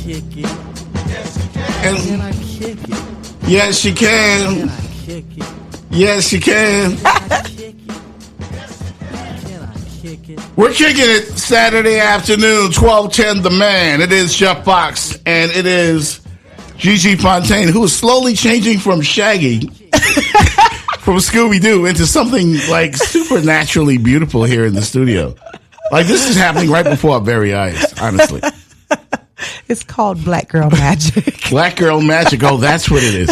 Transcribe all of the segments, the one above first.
kick it? And Can I kick it? yes, you can. Can I kick it? Yes, you can. Can I kick it? Can I kick it? We're kicking it Saturday afternoon, 1210 The Man. It is Jeff Fox, and it is Gigi Fontaine, who is slowly changing from Shaggy, from Scooby-Doo, into something like supernaturally beautiful here in the studio. Like, this is happening right before our very eyes, honestly. It's called Black Girl Magic. Black Girl Magic. Oh, that's what it is.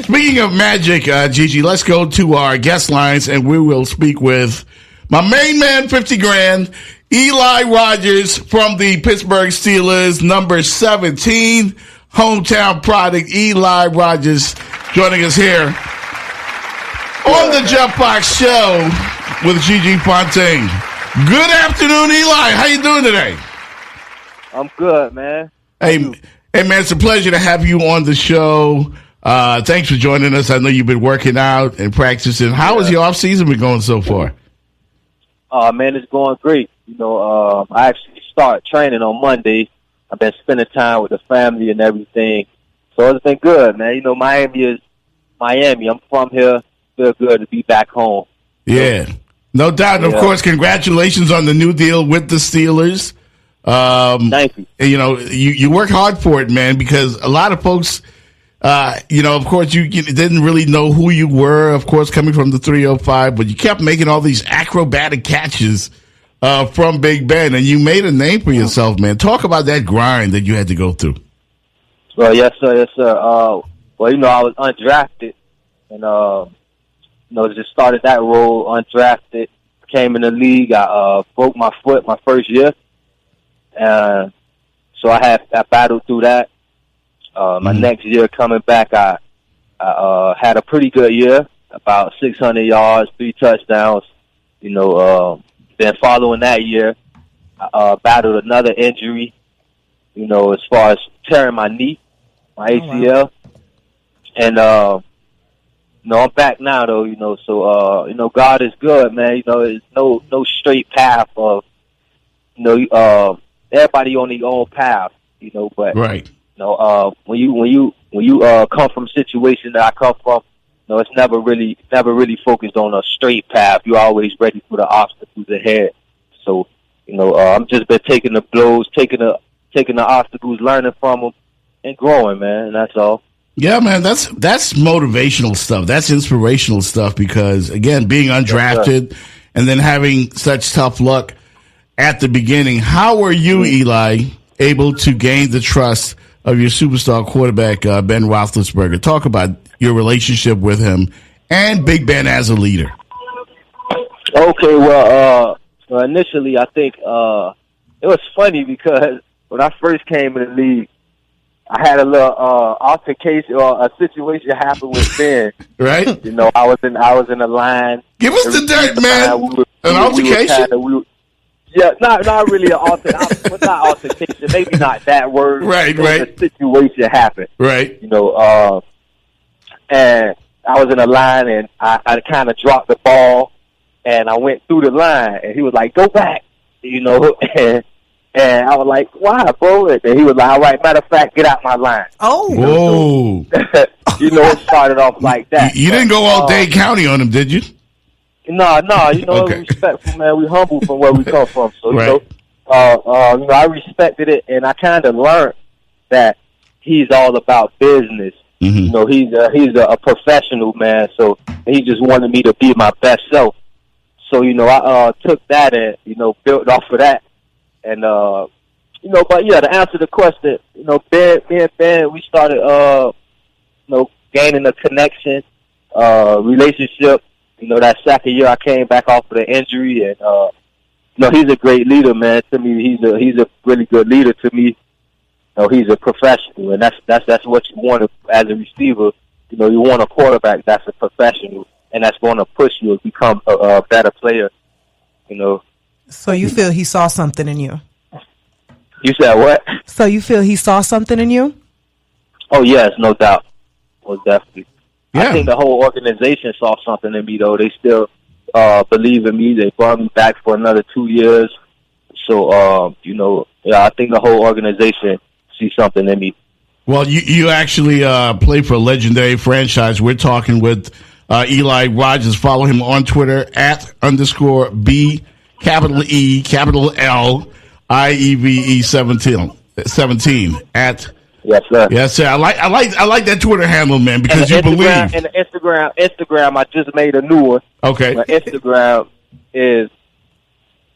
Speaking of magic, Gigi, let's go to our guest lines, and we will speak with my main man, 50 grand, Eli Rogers from the Pittsburgh Steelers, number 17, hometown product, Eli Rogers, joining us here on the Jeff Fox Show with Gigi Fontaine. Good afternoon, Eli. How you doing today? I'm good, man. Hey, man, it's a pleasure to have you on the show. Thanks for joining us. I know you've been working out and practicing. How has your off season been going so far? Man, it's going great. I actually started training on Monday. I've been spending time with the family and everything. So it's been good, man. Miami is Miami. I'm from here. Feel good to be back home. Yeah, no doubt. And of course, congratulations on the new deal with the Steelers. Thank you. You work hard for it, man, because a lot of folks, of course, you didn't really know who you were, of course, coming from the 305, but you kept making all these acrobatic catches from Big Ben, and you made a name for yourself, man. Talk about that grind that you had to go through. Well, yes, sir. Yes, sir. I was undrafted, and, just started that role undrafted, came in the league. I broke my foot my first year. So I battled through that. My next year coming back, I had a pretty good year, about 600 yards, 3 touchdowns. Then following that year, I battled another injury, as far as tearing my knee, my ACL. And, I'm back now though, so, God is good, man. It's no straight path of, everybody on their own path, but right. When you come from a situation that I come from, it's never really focused on a straight path. You're always ready for the obstacles ahead. So, I'm just been taking the blows, taking the obstacles, learning from them, and growing, man. And that's all. Yeah, man, that's motivational stuff. That's inspirational stuff because, again, being undrafted and then having such tough luck at the beginning, how were you, Eli, able to gain the trust of your superstar quarterback, Ben Roethlisberger? Talk about your relationship with him and Big Ben as a leader. Okay, well, initially, I think it was funny because when I first came in the league, I had a little altercation or a situation happen with Ben. Right? I was in the line. Give us the dirt, man. An altercation? Yeah, not really an altercation. Not altercation. Maybe not that word. Right. A situation happened. Right. And I was in a line, and I kind of dropped the ball, and I went through the line, and he was like, "Go back," and I was like, "Why, bro?" And he was like, "All right, matter of fact, get out my line." Oh, whoa! It started off like that. You didn't go all Dade County on him, did you? No, okay. Respectful, man. We humble from where we come from. So, right. I respected it, and I kind of learned that he's all about business. Mm-hmm. He's a professional, man. So he just wanted me to be my best self. So, I took that and, built off of that. And, but yeah, to answer the question, Ben, we started, gaining a connection, relationship. That second year I came back off of the injury, and he's a great leader, man. To me, he's a really good leader to me. He's a professional, and that's what you want as a receiver. You want a quarterback that's a professional, and that's going to push you to become a better player. So you feel he saw something in you? You said what? So you feel he saw something in you? Oh yes, no doubt, most definitely. Yeah. I think the whole organization saw something in me, though. They still believe in me. They brought me back for another 2 years. So, I think the whole organization see something in me. Well, you actually play for a legendary franchise. We're talking with Eli Rogers. Follow him on Twitter @_B capital E capital L IEVE 17 at. Yes, sir. Yes, sir. I like that Twitter handle, man, because you believe. And the Instagram, I just made a new one. Okay. My Instagram is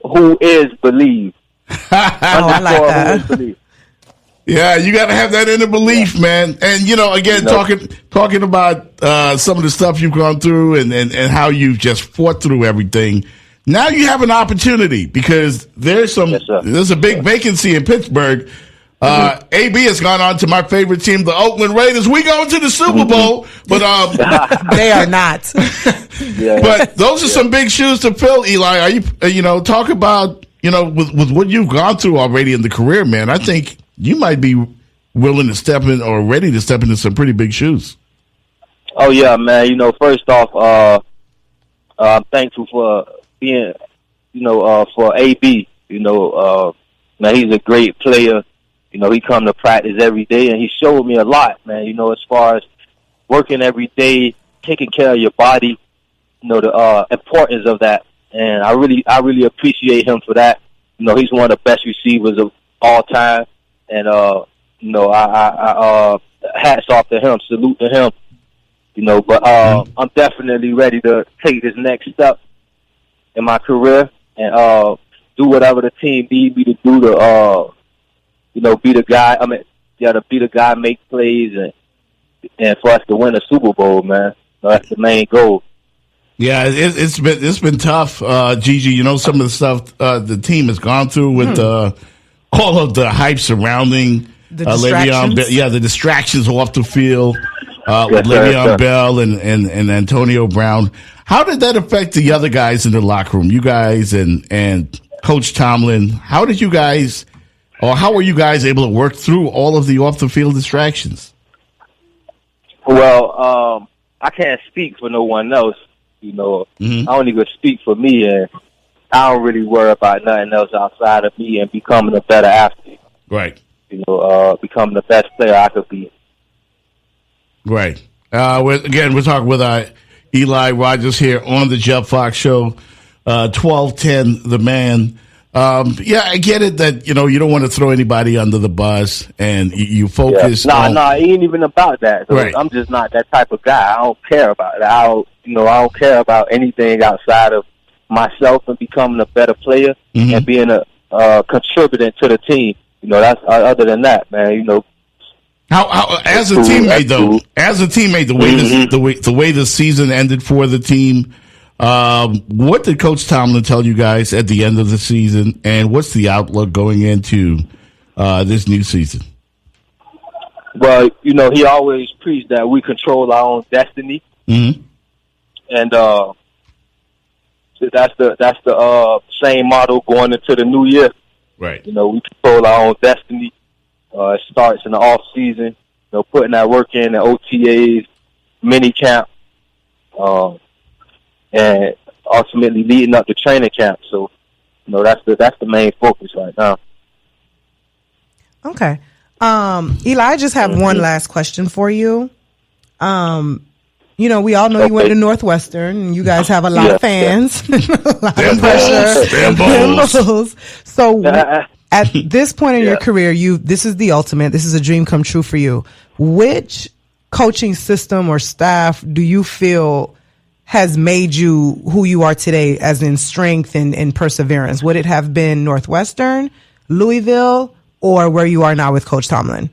who is believe. I like that. Who is believe. Yeah, you got to have that inner belief, man. And again, talking about some of the stuff you've gone through and how you've just fought through everything. Now you have an opportunity because there's a big vacancy in Pittsburgh. AB has gone on to my favorite team, the Oakland Raiders. We go to the Super Bowl, but They are not. but those are some big shoes to fill, Eli. Are you talk about with what you've gone through already in the career, man? I think you might be willing to step in or ready to step into some pretty big shoes. Oh yeah, man. First off, I'm thankful for being, for AB. Man, he's a great player. He come to practice every day, and he showed me a lot, man. As far as working every day, taking care of your body, the importance of that, and I really appreciate him for that. He's one of the best receivers of all time, and I hats off to him, salute to him. But I'm definitely ready to take this next step in my career and do whatever the team need me to do to be the guy. To be the guy, make plays, and for us to win a Super Bowl, man. That's the main goal. Yeah, it's been tough, Gigi. Some of the stuff the team has gone through with all of the hype surrounding the distractions. Le'Veon Bell. The distractions off the field with Le'Veon Bell and Antonio Brown. How did that affect the other guys in the locker room? You guys and Coach Tomlin. How did you guys? Or how were you guys able to work through all of the off-the-field distractions? Well, I can't speak for no one else. I don't even speak for me, and I don't really worry about nothing else outside of me and becoming a better athlete. Right. Becoming the best player I could be. Right. We're talking with Eli Rogers here on the Jeff Fox Show, 1210 The Man. I get it that, you don't want to throw anybody under the bus and you focus on... No, it ain't even about that. So right. I'm just not that type of guy. I don't care about it. I don't care about anything outside of myself and becoming a better player and being a contributor to the team. That's other than that, man, How as a teammate though, the way the season ended for the team, what did Coach Tomlin tell you guys at the end of the season, and what's the outlook going into this new season? Well, he always preached that we control our own destiny, and that's the same model going into the new year. Right. We control our own destiny. It starts in the off season, putting that work in the OTAs, mini camp, and ultimately leading up to training camp. So, that's the main focus right now. Okay. Eli, I just have one last question for you. We all know you went to Northwestern, and you guys have a lot of fans, a lot of pressure. So at this point in your career, this is the ultimate. This is a dream come true for you. Which coaching system or staff do you feel has made you who you are today, as in strength and perseverance? Would it have been Northwestern, Louisville, or where you are now with Coach Tomlin?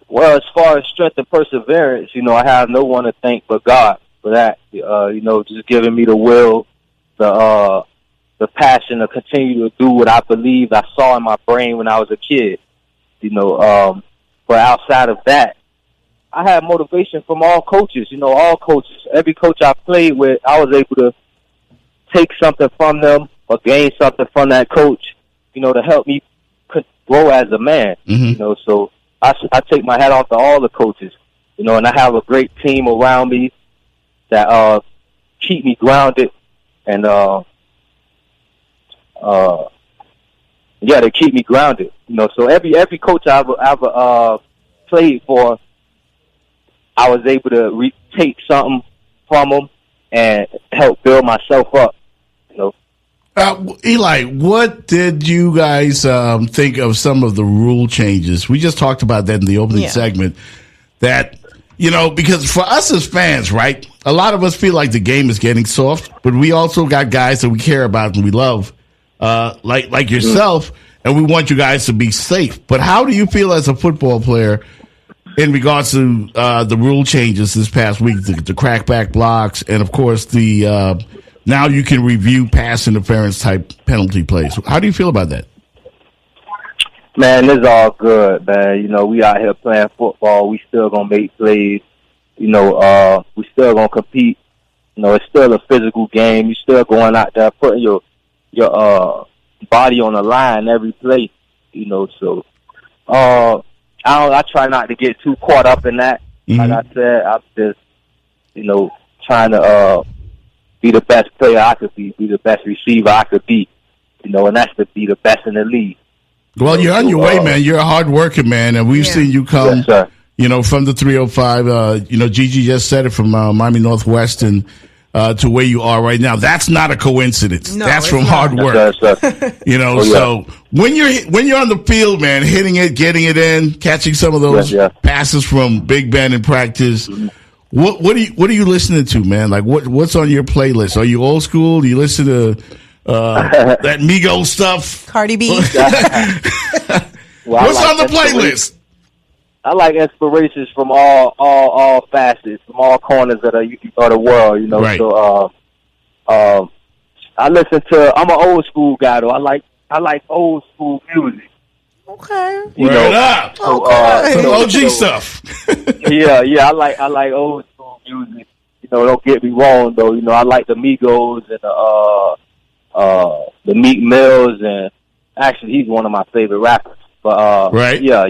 Well, as far as strength and perseverance, I have no one to thank but God for that. Just giving me the will, the passion to continue to do what I believed I saw in my brain when I was a kid. But outside of that, I had motivation from all coaches. All coaches. Every coach I played with, I was able to take something from them or gain something from that coach, to help me grow as a man. So I take my hat off to all the coaches, and I have a great team around me that keep me grounded and yeah, they keep me grounded. You know, so every coach I ever played for, I was able to take something from them and help build myself up. You know. Eli, what did you guys think of some of the rule changes? We just talked about that in the opening segment. That, you know, because for us as fans, right, a lot of us feel like the game is getting soft, but we also got guys that we care about and we love, like yourself, and we want you guys to be safe. But how do you feel as a football player in regards to the rule changes this past week, the crackback blocks, and of course the now you can review pass interference type penalty plays? How do you feel about that? Man, it's all good, man. You know, we out here playing football. We still gonna make plays. You know, we still gonna compete. You know, it's still a physical game. You still going out there putting your body on the line every play. You know, so I try not to get too caught up in that. Like I said, I'm just, you know, trying to be the best player I could be the best receiver I could be, you know, and that's to be the best in the league. Well, you're on your way, man. You're a hard worker, man, and we've seen you come, you know, from the 305. You know, Gigi just said it, from Miami Northwestern to where you are right now. That's not a coincidence. No, that's from hard work. You know, so when you're on the field, man, hitting it, getting it in, catching some of those passes from Big Ben in practice. What are you listening to, man? Like what's on your playlist? Are you old school? Do you listen to that Migos stuff? Cardi B. What's on the playlist? I like inspirations from all facets, from all corners of the world, you know. Right. So I listen to. I'm an old school guy though. I like old school music. Okay. You know, up. So, some OG stuff. yeah. I like old school music. You know, don't get me wrong though. You know, I like the Migos and the Meek Mills, and actually he's one of my favorite rappers. But right. Yeah.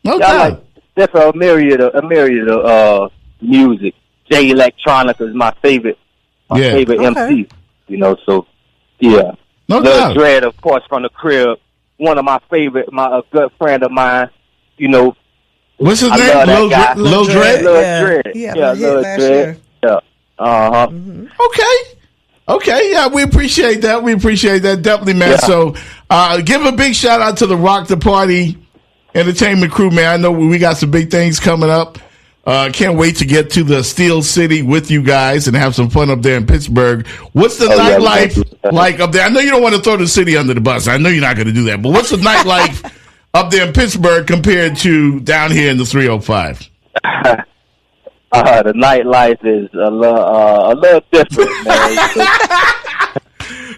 Okay. I like different a myriad of music. J Electronica is my favorite MC. You know, so yeah. No doubt. Dread, of course, from the crib. One of my favorite, a good friend of mine. You know, what's his name? Lil Dread. Lil Dread. Yeah, Lil Dread. Yeah. Okay. Yeah, we appreciate that. Definitely, man. Yeah. So, give a big shout out to the Rock the Party entertainment crew, man. I know we got some big things coming up. Can't wait to get to the Steel City with you guys and have some fun up there in Pittsburgh. What's the nightlife like up there? I know you don't want to throw the city under the bus. I know you're not going to do that. But what's the nightlife up there in Pittsburgh compared to down here in the 305? The nightlife is a little different, man.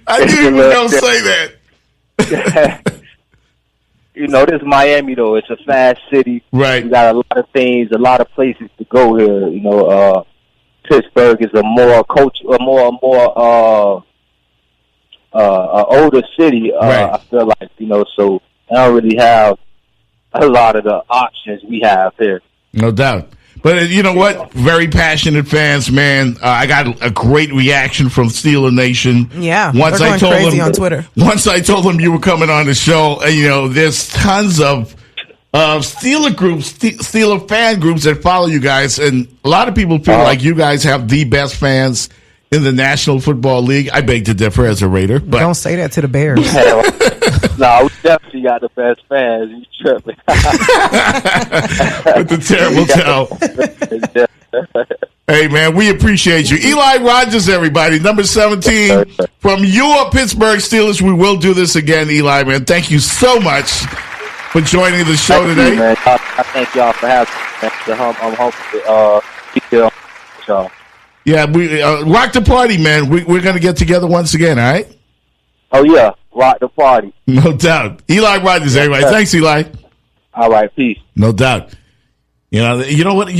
I knew you were going to say that. You know, this is Miami, though. It's a fast city. Right. We got a lot of things, a lot of places to go here. You know, Pittsburgh is a more older city. Right. I feel like, you know, so I don't really have a lot of the options we have here. No doubt. But you know what? Very passionate fans, man. I got a great reaction from Steeler Nation. Yeah, once I told them on Twitter. Once I told them you were coming on the show, and you know, there's tons of Steeler groups, Steeler fan groups that follow you guys, and a lot of people feel like you guys have the best fans in the National Football League. I beg to differ as a Raider, but don't say that to the Bears. No, we definitely got the best fans. You tripping? With the terrible tell. Hey, man, we appreciate you. Eli Rogers, everybody, number 17 from your Pittsburgh Steelers. We will do this again, Eli, man. Thank you so much for joining the show today. Man. I thank y'all for having me. I'm hoping to be here on the show. Yeah, we rock the party, man. We're going to get together once again, all right? Oh, yeah. Rock the party. No doubt. Eli Rogers, everybody. Thanks, Eli. All right, peace. No doubt. You know what?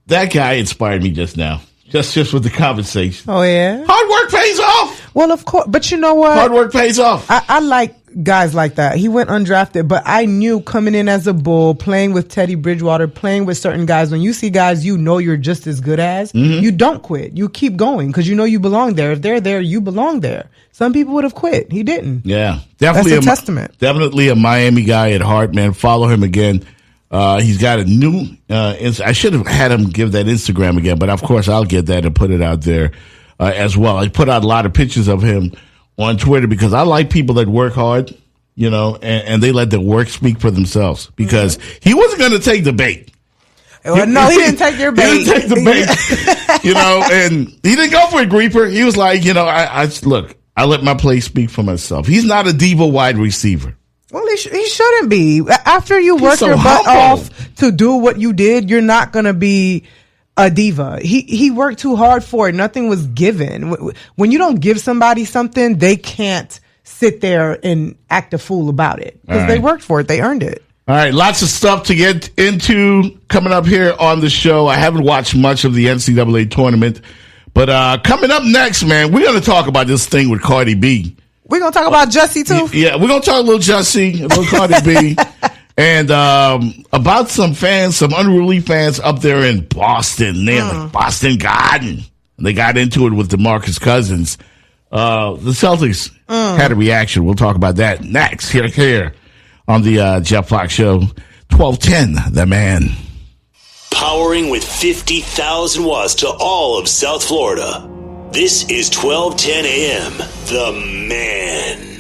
That guy inspired me just now. Just with the conversation. Oh, yeah? Hard work pays off. Well, of course. But you know what? Hard work pays off. I like guys like that. He went undrafted, but I knew coming in as a Bull, playing with Teddy Bridgewater, playing with certain guys, when you see guys you know you're just as good as, you don't quit. You keep going because you know you belong there. If they're there, you belong there. Some people would have quit. He didn't. Yeah, definitely. That's a testament. Definitely a Miami guy at heart, man. Follow him again. He's got a new, I should have had him give that Instagram again, but of course I'll get that and put it out there as well. I put out a lot of pictures of him on Twitter because I like people that work hard, you know, and they let their work speak for themselves because he wasn't going to take the bait. Well, no, he didn't take your bait. He didn't take the bait, you know, and he didn't go for a creeper. He was like, you know, I let my play speak for myself. He's not a diva wide receiver. Well, he shouldn't be. After you work so your butt humble. off to do what you did, you're not going to be a diva. He worked too hard for it. Nothing was given. When you don't give somebody something, they can't sit there and act a fool about it because they worked for it. They earned it. All right, lots of stuff to get into coming up here on the show. I haven't watched much of the NCAA tournament, but coming up next, man, we're going to talk about this thing with Cardi B. We're going to talk about Jussie, too? Yeah, we're going to talk a little Jussie, a little Cardi B, and about some fans, some unruly fans up there in Boston, like Boston Garden. They got into it with DeMarcus Cousins. The Celtics had a reaction. We'll talk about that next here on the Jeff Fox Show. 1210, The Man. Powering with 50,000 watts to all of South Florida. This is 1210 AM, The Man.